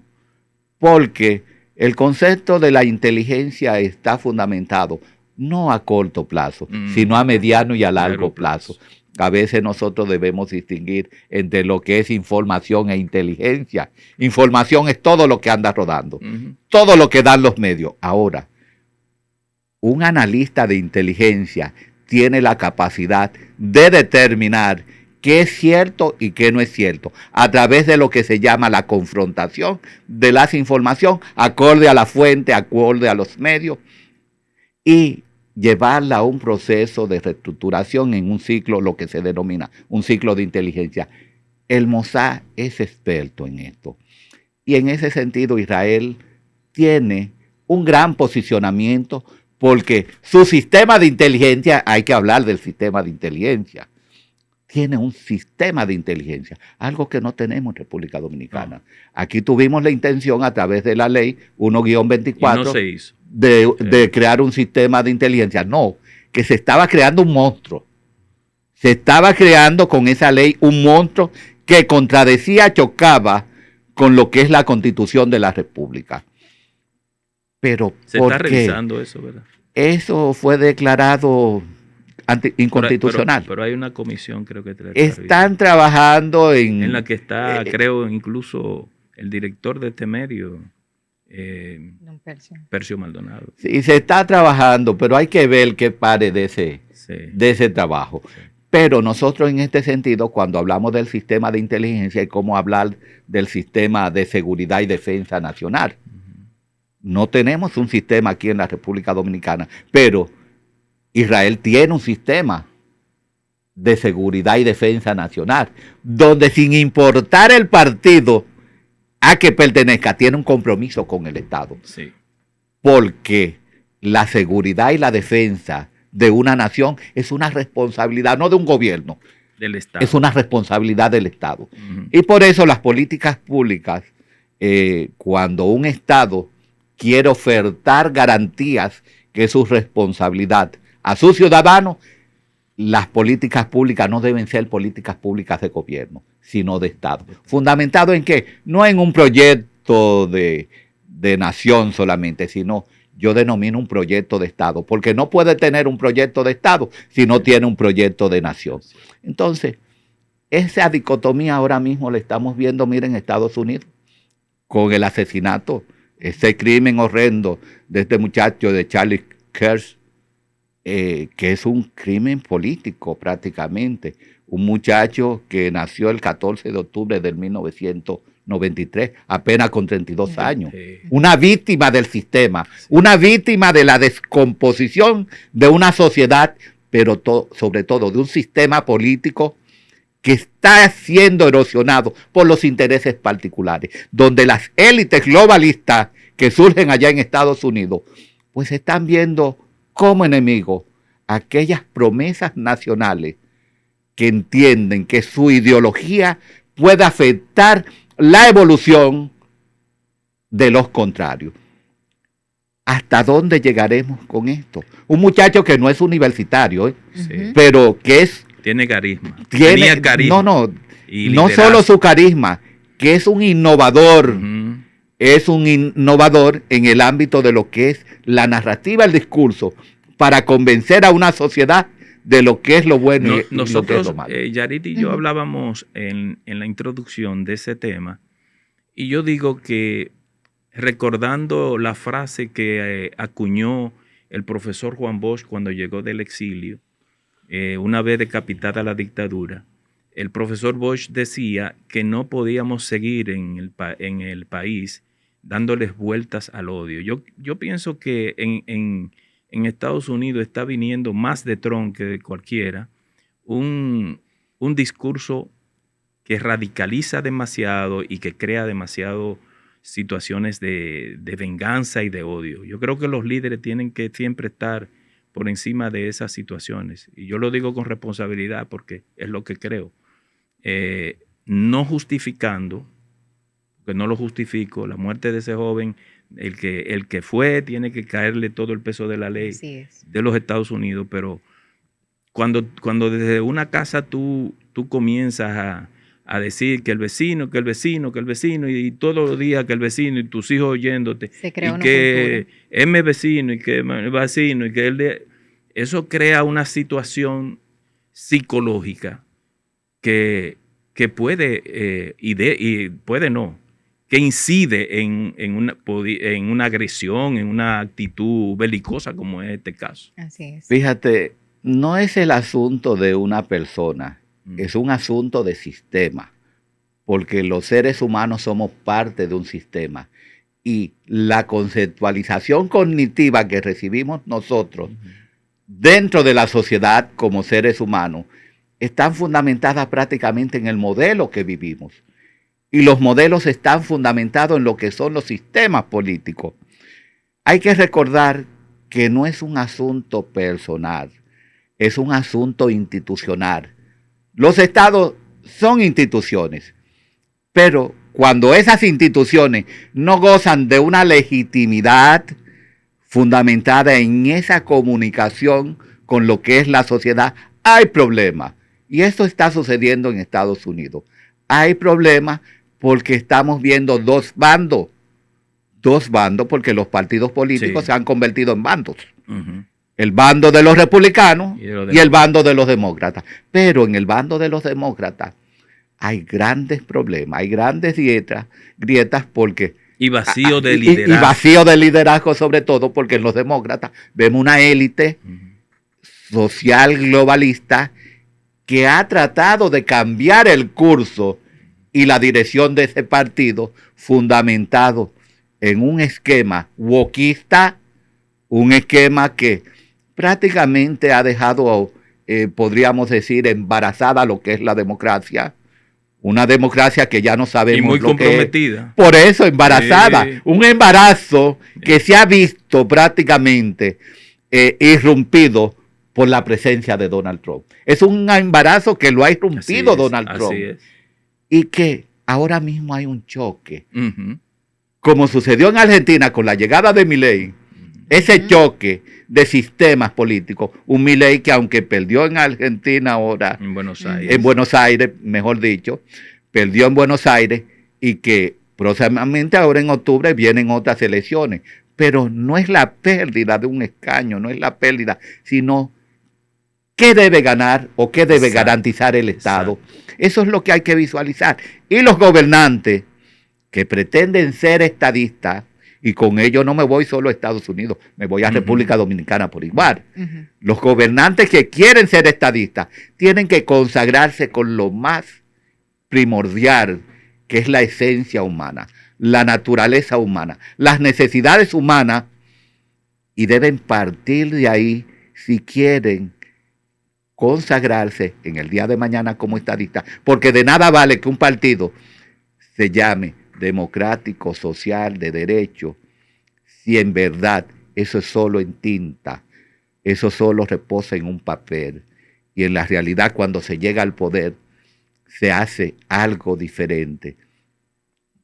porque el concepto de la inteligencia está fundamentado no a corto plazo, sino a mediano y a largo plazo. A veces nosotros debemos distinguir entre lo que es información e inteligencia. Información es todo lo que anda rodando, todo lo que dan los medios. Ahora, un analista de inteligencia tiene la capacidad de determinar qué es cierto y qué no es cierto, a través de lo que se llama la confrontación de las informaciones, acorde a la fuente, acorde a los medios, y llevarla a un proceso de reestructuración en un ciclo, lo que se denomina un ciclo de inteligencia. El Mossad es experto en esto. Y en ese sentido, Israel tiene un gran posicionamiento porque su sistema de inteligencia, hay que hablar del sistema de inteligencia, tiene un sistema de inteligencia, algo que no tenemos en República Dominicana. Aquí tuvimos la intención a través de la ley 1-24 no se hizo. De crear un sistema de inteligencia. No, que se estaba creando un monstruo. Se estaba creando con esa ley un monstruo que contradecía, chocaba con lo que es la Constitución de la República. Pero se está revisando eso, ¿verdad? Eso fue declarado inconstitucional. Pero hay una comisión, creo que están trabajando en la que está, creo, incluso el director de este medio, Percio Maldonado. Sí, se está trabajando, pero hay que ver qué pare de ese trabajo. Sí. Pero nosotros en este sentido, cuando hablamos del sistema de inteligencia, hay como hablar del sistema de seguridad y defensa nacional. No tenemos un sistema aquí en la República Dominicana, pero Israel tiene un sistema de seguridad y defensa nacional, donde sin importar el partido a que pertenezca, tiene un compromiso con el Estado. Sí. Porque la seguridad y la defensa de una nación es una responsabilidad, no de un gobierno, del Estado. Es una responsabilidad del Estado. Y por eso las políticas públicas, cuando un Estado quiere ofertar garantías, que es su responsabilidad a sus ciudadanos, las políticas públicas no deben ser políticas públicas de gobierno, sino de Estado. ¿Fundamentado en qué? No en un proyecto de nación solamente, sino yo denomino un proyecto de Estado, porque no puede tener un proyecto de Estado si no tiene un proyecto de nación. Entonces, esa dicotomía ahora mismo la estamos viendo, miren, en Estados Unidos, con el asesinato, ese crimen horrendo de este muchacho de Charlie Kirk, que es un crimen político prácticamente. Un muchacho que nació el 14 de octubre del 1993, apenas con 32 años. Una víctima del sistema, una víctima de la descomposición de una sociedad, pero sobre todo de un sistema político que está siendo erosionado por los intereses particulares, donde las élites globalistas que surgen allá en Estados Unidos, pues están viendo como enemigos aquellas promesas nacionales que entienden que su ideología puede afectar la evolución de los contrarios. ¿Hasta dónde llegaremos con esto? Un muchacho que no es universitario, pero que es... Tiene carisma. Tenía carisma. No solo su carisma, que es un innovador. Es un innovador en el ámbito de lo que es la narrativa, el discurso, para convencer a una sociedad de lo que es lo bueno y lo que es lo malo. Yarit y yo hablábamos en la introducción de ese tema, y yo digo que recordando la frase que acuñó el profesor Juan Bosch cuando llegó del exilio, una vez decapitada la dictadura, el profesor Bosch decía que no podíamos seguir en el país dándoles vueltas al odio. Yo pienso que en Estados Unidos está viniendo más de Trump que de cualquiera un discurso que radicaliza demasiado y que crea demasiado situaciones de venganza y de odio. Yo creo que los líderes tienen que siempre estar por encima de esas situaciones. Y yo lo digo con responsabilidad porque es lo que creo. No justificando, porque no lo justifico, la muerte de ese joven, el que fue, tiene que caerle todo el peso de la ley de los Estados Unidos, pero cuando desde una casa tú comienzas a decir que el vecino, y todos los días que el vecino y tus hijos oyéndote, se crea y que es mi vecino, y que mi vecino, y que eso crea una situación psicológica que puede, y puede no, que incide en una agresión, en una actitud belicosa como es este caso. Así es. Fíjate, no es el asunto de una persona, es un asunto de sistema, porque los seres humanos somos parte de un sistema y la conceptualización cognitiva que recibimos nosotros dentro de la sociedad como seres humanos están fundamentadas prácticamente en el modelo que vivimos. Y los modelos están fundamentados en lo que son los sistemas políticos. Hay que recordar que no es un asunto personal, es un asunto institucional. Los estados son instituciones, pero cuando esas instituciones no gozan de una legitimidad fundamentada en esa comunicación con lo que es la sociedad, hay problemas. Y esto está sucediendo en Estados Unidos. Hay problemas porque estamos viendo dos bandos porque los partidos políticos se han convertido en bandos. El bando de los republicanos y el bando de los demócratas. Pero en el bando de los demócratas hay grandes problemas, hay grandes grietas porque... Y vacío de liderazgo. Y vacío de liderazgo sobre todo porque en los demócratas vemos una élite social globalista que ha tratado de cambiar el curso y la dirección de ese partido fundamentado en un esquema wokista, un esquema que prácticamente ha dejado, podríamos decir, embarazada lo que es la democracia. Una democracia que ya no sabemos y muy lo comprometida. Que es. Por eso, embarazada. Sí. Un embarazo que se ha visto prácticamente irrumpido por la presencia de Donald Trump. Es un embarazo que lo ha irrumpido Donald Trump. Así es. Y que ahora mismo hay un choque. Como sucedió en Argentina con la llegada de Milei, ese choque de sistemas políticos, un Milei que aunque perdió en Argentina ahora, en Buenos Aires, mejor dicho, perdió en Buenos Aires y que próximamente ahora en octubre vienen otras elecciones, pero no es la pérdida de un escaño, no es la pérdida, sino qué debe ganar o qué debe garantizar el Estado. Eso es lo que hay que visualizar. Y los gobernantes que pretenden ser estadistas, y con ello no me voy solo a Estados Unidos, me voy a República Dominicana por igual. Los gobernantes que quieren ser estadistas tienen que consagrarse con lo más primordial, que es la esencia humana, la naturaleza humana, las necesidades humanas, y deben partir de ahí si quieren consagrarse en el día de mañana como estadistas, porque de nada vale que un partido se llame democrático, social, de derecho, si en verdad eso es solo en tinta, eso solo reposa en un papel, y en la realidad cuando se llega al poder se hace algo diferente,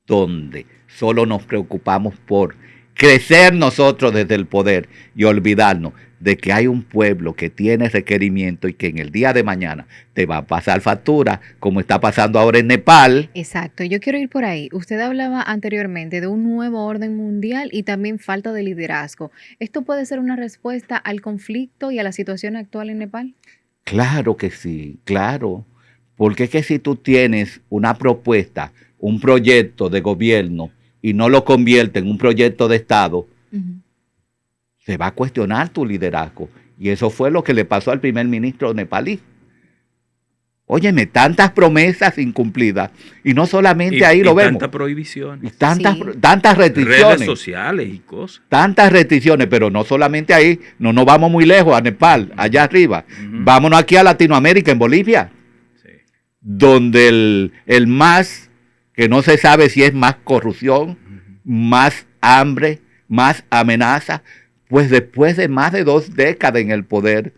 donde solo nos preocupamos por crecer nosotros desde el poder y olvidarnos de que hay un pueblo que tiene requerimiento y que en el día de mañana te va a pasar factura, como está pasando ahora en Nepal. Exacto, yo quiero ir por ahí. Usted hablaba anteriormente de un nuevo orden mundial y también falta de liderazgo. ¿Esto puede ser una respuesta al conflicto y a la situación actual en Nepal? Claro que sí, claro. Porque es que si tú tienes una propuesta, un proyecto de gobierno y no lo convierte en un proyecto de Estado, se va a cuestionar tu liderazgo. Y eso fue lo que le pasó al primer ministro nepalí. Óyeme, tantas promesas incumplidas. Y no solamente ahí lo vemos. Tantas prohibiciones. Tantas restricciones. Redes sociales y cosas. Tantas restricciones, pero no solamente ahí. No nos vamos muy lejos, a Nepal, allá arriba. Vámonos aquí a Latinoamérica, en Bolivia. Donde el más, que no se sabe si es más corrupción, más hambre, más amenaza. Pues después de más de 2 décadas en el poder,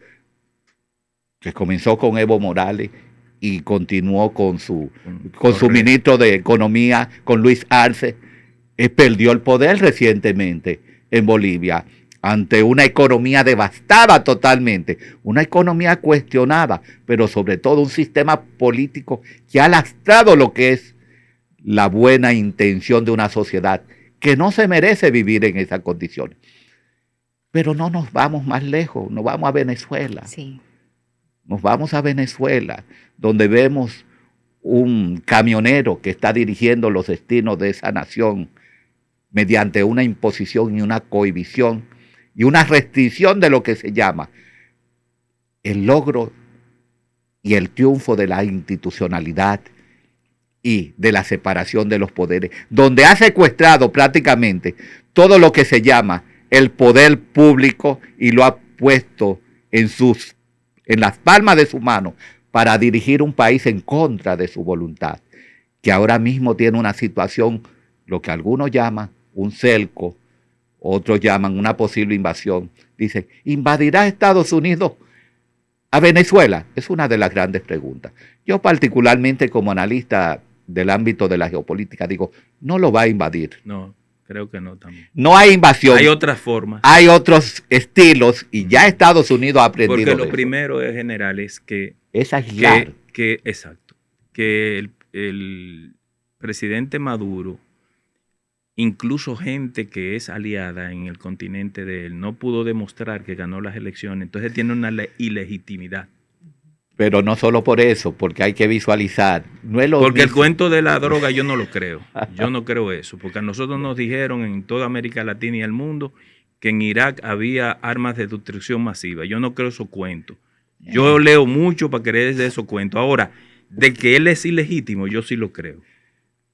que comenzó con Evo Morales y continuó con su ministro de Economía, con Luis Arce, perdió el poder recientemente en Bolivia ante una economía devastada totalmente, una economía cuestionada, pero sobre todo un sistema político que ha lastrado lo que es la buena intención de una sociedad que no se merece vivir en esas condiciones. Pero no nos vamos más lejos, nos vamos a Venezuela. Sí. Nos vamos a Venezuela, donde vemos un camionero que está dirigiendo los destinos de esa nación mediante una imposición y una cohibición y una restricción de lo que se llama el logro y el triunfo de la institucionalidad y de la separación de los poderes, donde ha secuestrado prácticamente todo lo que se llama el poder público y lo ha puesto en las palmas de su mano para dirigir un país en contra de su voluntad, que ahora mismo tiene una situación, lo que algunos llaman un cerco, otros llaman una posible invasión. Dicen, ¿invadirá Estados Unidos a Venezuela? Es una de las grandes preguntas. Yo particularmente como analista del ámbito de la geopolítica digo, no lo va a invadir. No, creo que no también. No hay invasión. Hay otras formas. Hay otros estilos y ya Estados Unidos ha aprendido. Porque lo de primero es general es que... Es aislar. Exacto. Que el presidente Maduro, incluso gente que es aliada en el continente de él, no pudo demostrar que ganó las elecciones. Entonces tiene una ilegitimidad. Pero no solo por eso, porque hay que visualizar. No es lo porque mismo. El cuento de la droga yo no lo creo. Yo no creo eso. Porque a nosotros nos dijeron en toda América Latina y el mundo que en Irak había armas de destrucción masiva. Yo no creo esos cuentos. Yo leo mucho para creer de esos cuentos. Ahora, de que él es ilegítimo, yo sí lo creo.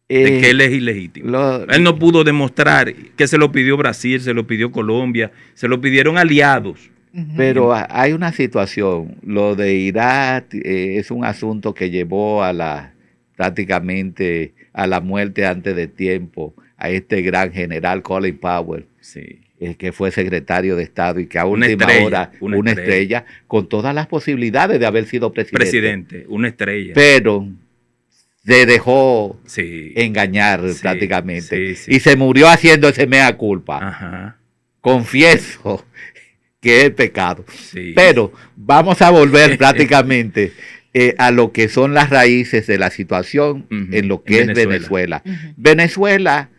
De que él es ilegítimo. Él no pudo demostrar que se lo pidió Brasil, se lo pidió Colombia, se lo pidieron aliados. Pero hay una situación, lo de Irak es un asunto que llevó prácticamente a la muerte antes de tiempo a este gran general Colin Powell, que fue secretario de Estado y que a última hora, una estrella, con todas las posibilidades de haber sido presidente. Una estrella. Pero se dejó engañar prácticamente y se murió haciendo ese mea culpa. Ajá. Confieso que es pecado. Pero vamos a volver prácticamente a lo que son las raíces de la situación en lo que es Venezuela. Venezuela,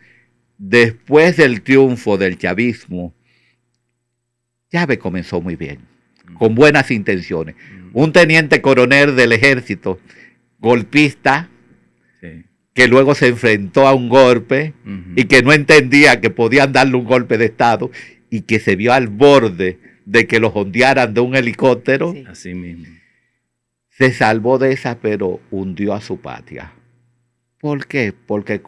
después del triunfo del chavismo, Chávez comenzó muy bien, con buenas intenciones. Un teniente coronel del ejército, golpista, que luego se enfrentó a un golpe y que no entendía que podían darle un golpe de Estado y que se vio al borde de que lo ondearan de un helicóptero. Así mismo. Se salvó de esa, pero hundió a su patria. ¿Por qué? Porque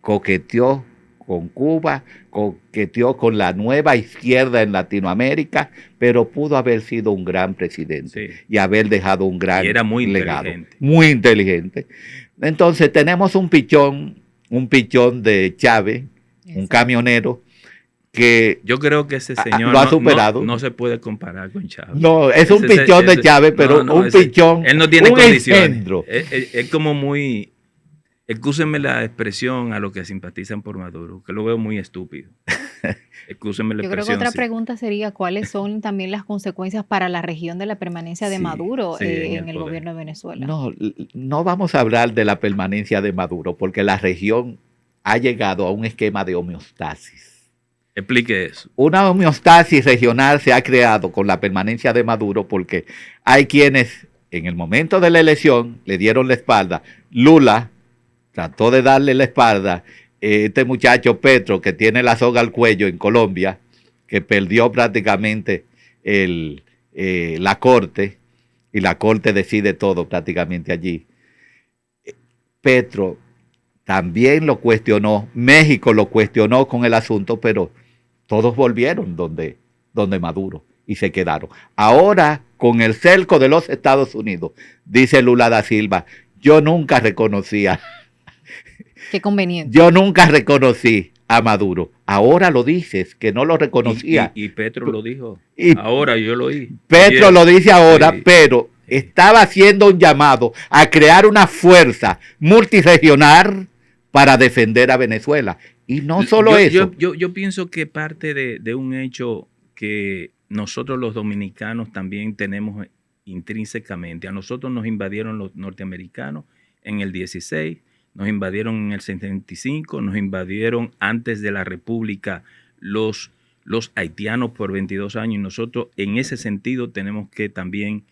coqueteó con Cuba, coqueteó con la nueva izquierda en Latinoamérica, pero pudo haber sido un gran presidente y haber dejado un gran legado. Muy inteligente. Entonces tenemos un pichón de Chávez, un camionero, que yo creo que ese señor lo ha superado. No se puede comparar con Chávez. No, es un pichón de Chávez, pero un pichón. Él no tiene condiciones. Es como muy, excúsenme la expresión a los que simpatizan por Maduro, que lo veo muy estúpido. Excúsenme la expresión. Yo creo que otra pregunta sería cuáles son también las consecuencias para la región de la permanencia de Maduro en el gobierno de Venezuela. No vamos a hablar de la permanencia de Maduro, porque la región ha llegado a un esquema de homeostasis. Explique eso. Una homeostasis regional se ha creado con la permanencia de Maduro porque hay quienes en el momento de la elección le dieron la espalda. Lula trató de darle la espalda. Este muchacho Petro, que tiene la soga al cuello en Colombia, que perdió prácticamente la corte, y la corte decide todo prácticamente allí. Petro también lo cuestionó, México lo cuestionó con el asunto, pero todos volvieron donde Maduro y se quedaron. Ahora, con el cerco de los Estados Unidos, dice Lula da Silva, yo nunca reconocía. Qué conveniente. Yo nunca reconocí a Maduro. Ahora lo dices, que no lo reconocía. Y Petro lo dijo. Ahora yo lo oí. Petro lo dice ahora, pero estaba haciendo un llamado a crear una fuerza multirregional para defender a Venezuela. Y no solo eso. Yo pienso que parte de un hecho que nosotros los dominicanos también tenemos intrínsecamente. A nosotros nos invadieron los norteamericanos en el 16, nos invadieron en el 75, nos invadieron antes de la República los haitianos por 22 años. Y nosotros en ese sentido tenemos que también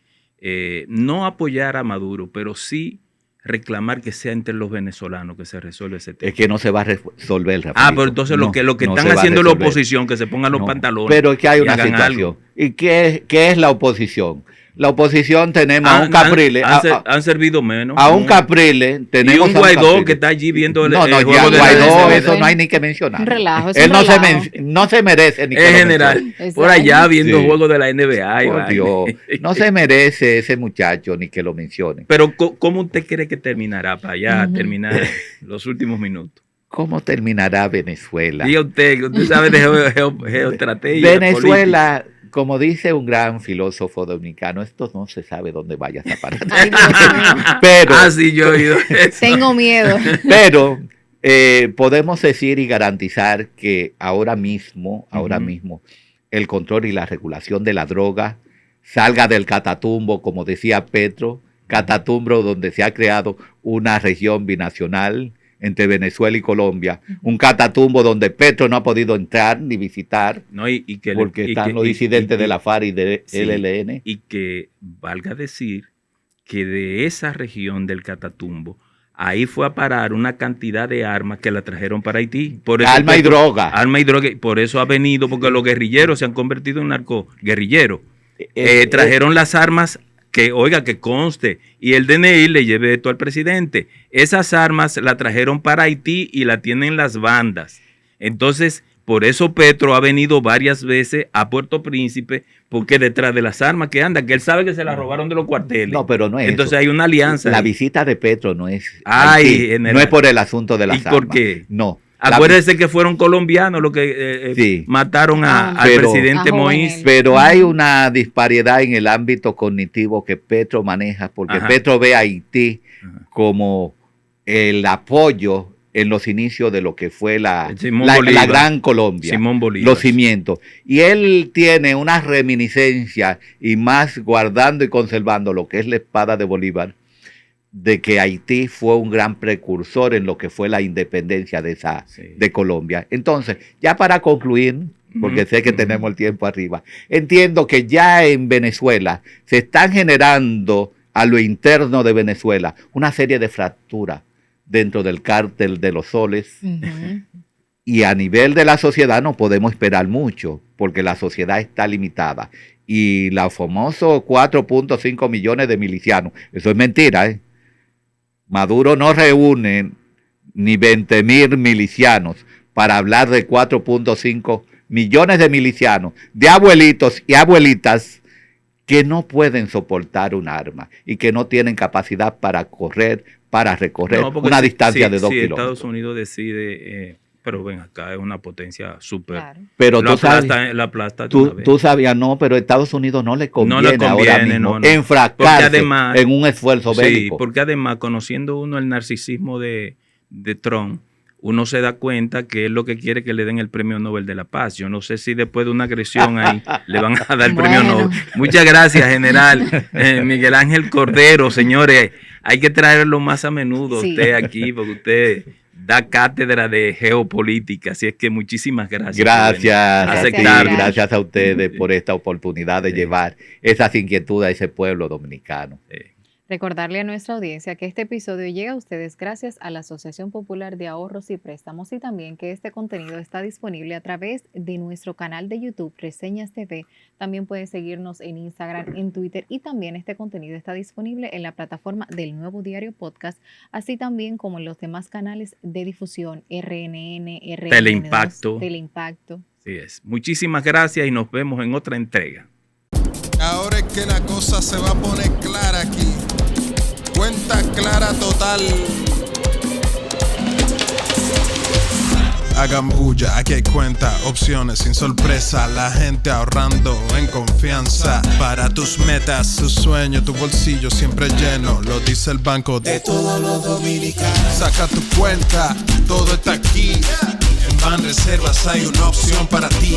no apoyar a Maduro, pero sí reclamar que sea entre los venezolanos que se resuelve ese tema. Es que no se va a resolver, Rafaelito. Pero entonces lo que no están haciendo la oposición, que se pongan los pantalones. Pero es que hay una situación. Algo. ¿Y qué es la oposición? La oposición tenemos a un Capriles. Han servido menos. A un Capriles tenemos y un Guaidó que está allí viendo el juego de Guaidó, eso no hay ni que mencionar. Un relajo, él no se merece ni que en general, por allá viendo juegos de la NBA. Por Dios, no se merece ese muchacho ni que lo mencione. Pero ¿cómo usted cree que terminará para allá terminar los últimos minutos? ¿Cómo terminará Venezuela? Diga usted sabe de geoestrategia. Venezuela política. Como dice un gran filósofo dominicano, esto no se sabe dónde vayas a parar. Pero, sí, yo he oído eso. Tengo miedo. Pero podemos decir y garantizar que ahora mismo, el control y la regulación de la droga salga del Catatumbo, como decía Petro, Catatumbo donde se ha creado una región binacional entre Venezuela y Colombia, un Catatumbo donde Petro no ha podido entrar ni visitar, porque están los disidentes de la FARC y del ELN. Y que valga decir que de esa región del Catatumbo, ahí fue a parar una cantidad de armas que la trajeron para Haití. Arma y droga. Por eso ha venido, porque los guerrilleros se han convertido en narcoguerrilleros. Trajeron las armas que conste, y el DNI le lleve esto al presidente. Esas armas la trajeron para Haití y la tienen las bandas. Entonces, por eso Petro ha venido varias veces a Puerto Príncipe, porque detrás de las armas que anda, que él sabe que se las robaron de los cuarteles. No, pero no es Entonces eso. hay una alianza. La visita de Petro no es Haití, no es por el asunto de las armas. ¿Y por qué? No. Acuérdense que fueron colombianos los que mataron al presidente Moïse. Pero hay una disparidad en el ámbito cognitivo que Petro maneja, porque Petro ve a Haití como el apoyo en los inicios de lo que fue la Gran Colombia, Simón Bolívar. Los cimientos. Y él tiene una reminiscencia, y más guardando y conservando lo que es la espada de Bolívar, de que Haití fue un gran precursor en lo que fue la independencia de Colombia. Entonces, ya para concluir, porque sé que tenemos el tiempo arriba, entiendo que ya en Venezuela se están generando a lo interno de Venezuela una serie de fracturas dentro del cártel de los soles, y a nivel de la sociedad no podemos esperar mucho, porque la sociedad está limitada. Y los famosos 4.5 millones de milicianos, eso es mentira, Maduro no reúne ni 20,000 milicianos para hablar de 4.5 millones de milicianos, de abuelitos y abuelitas que no pueden soportar un arma y que no tienen capacidad para recorrer una distancia de 2 kilómetros. Estados Unidos decide, pero ven acá, es una potencia súper. Claro. Pero la aplasta tú sabías, pero Estados Unidos no le conviene ahora mismo enfrascarse en un esfuerzo bélico. Sí, porque además, conociendo uno el narcisismo de Trump, uno se da cuenta que es lo que quiere que le den el premio Nobel de la Paz. Yo no sé si después de una agresión ahí le van a dar el premio Nobel. Muchas gracias, general Miguel Ángel Cordero. Señores, hay que traerlo más a menudo usted aquí, porque usted da cátedra de geopolítica. Así es que muchísimas gracias. Gracias a ustedes por esta oportunidad de llevar esas inquietudes a ese pueblo dominicano. Recordarle a nuestra audiencia que este episodio llega a ustedes gracias a la Asociación Popular de Ahorros y Préstamos, y también que este contenido está disponible a través de nuestro canal de YouTube, Reseñas TV. También pueden seguirnos en Instagram, en Twitter, y también este contenido está disponible en la plataforma del Nuevo Diario Podcast, así también como en los demás canales de difusión, RNN, Teleimpacto. Así es. Muchísimas gracias y nos vemos en otra entrega. Ahora es que la cosa se va a poner clara aquí. Cuenta clara total. Hagan bulla, aquí hay cuenta, opciones sin sorpresa. La gente ahorrando en confianza. Para tus metas, tus sueños, tu bolsillo siempre lleno. Lo dice el Banco de Todos los Dominicanos. Saca tu cuenta, todo está aquí. En Banreservas hay una opción para ti.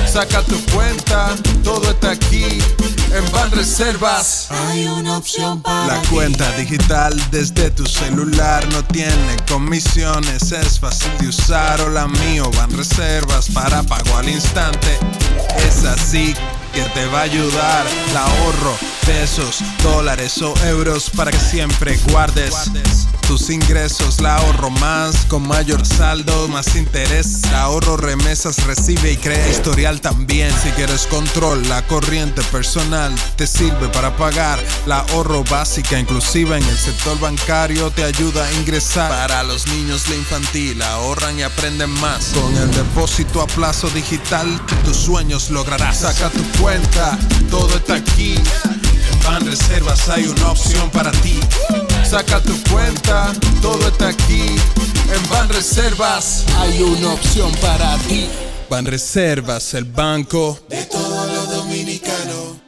Saca tu cuenta, todo está aquí. En Banreservas hay una opción para ti. La cuenta digital desde tu celular no tiene comisiones, es fácil de usar. Hola mío, Banreservas para pago al instante. Es así que te va a ayudar. El ahorro, pesos, dólares o euros para que siempre guardes tus ingresos. La ahorro más, con mayor saldo, más interés. La ahorro remesas recibe y crea historial también. Si quieres control, la corriente personal te sirve para pagar. La ahorro básica inclusiva en el sector bancario te ayuda a ingresar. Para los niños la infantil ahorran y aprenden más. Con el depósito a plazo digital tus sueños lograrás. Saca tu cuenta, todo está aquí. En Banreservas hay una opción para ti. Saca tu cuenta, todo está aquí. En Banreservas hay una opción para ti. Banreservas, el banco de todos los dominicanos.